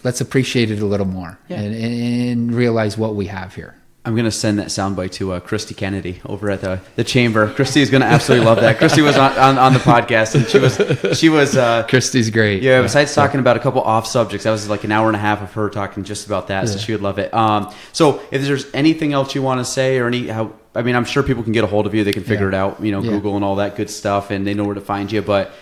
appreciate it a little more and realize what we have here. I'm going to send that soundbite to Christy Kennedy over at the chamber. Christy is going to absolutely love that. Christy was on the podcast, and she was Christy's great. Yeah, besides talking about a couple off subjects, that was like an hour and a half of her talking just about that, so she would love it. So if there's anything else you want to say, or I'm sure people can get a hold of you. They can figure it out, Google and all that good stuff, and they know where to find you. But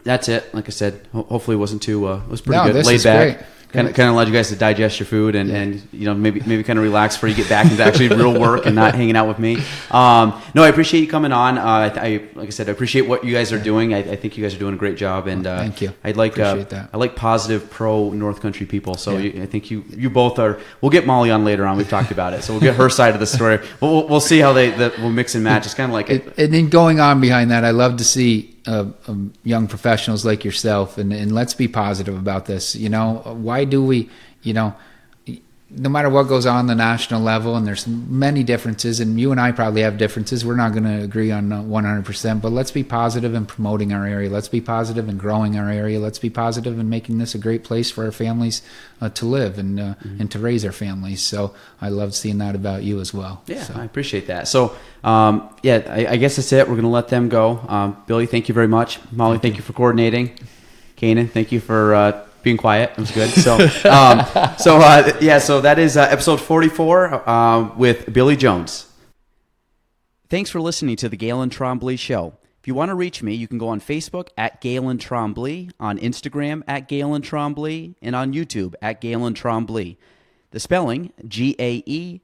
that's it. Like I said, hopefully it wasn't too. It was pretty good. Laid back. kind of allowed you guys to digest your food and maybe kind of relax before you get back into actually real work and not hanging out with me. No, I appreciate you coming on. Like I said, I appreciate what you guys are doing. I think you guys are doing a great job. And thank you. I like positive pro North Country people. So I think you both are. We'll get Molly on later on. We've talked about it, so we'll get her side of the story. We'll see how we'll mix and match. It's kind of like and then going on behind that, I love to see young professionals like yourself, and let's be positive about this. Why do we, no matter what goes on the national level, and there's many differences, and you and I probably have differences. We're not going to agree on 100%, but let's be positive in promoting our area. Let's be positive in growing our area. Let's be positive in making this a great place for our families to live and to raise our families. So I love seeing that about you as well. Yeah, so. I appreciate that. So I guess that's it. We're going to let them go. Billy, thank you very much. Molly, thank you for coordinating. Gaelan, thank you for being quiet. It was good. So, so that is episode 44 with Billy Jones. Thanks for listening to the Gaelan Trombley Show. If you want to reach me, you can go on Facebook at Gaelan Trombley, on Instagram at Gaelan Trombley, and on YouTube at Gaelan Trombley. The spelling, GaelanTrombley.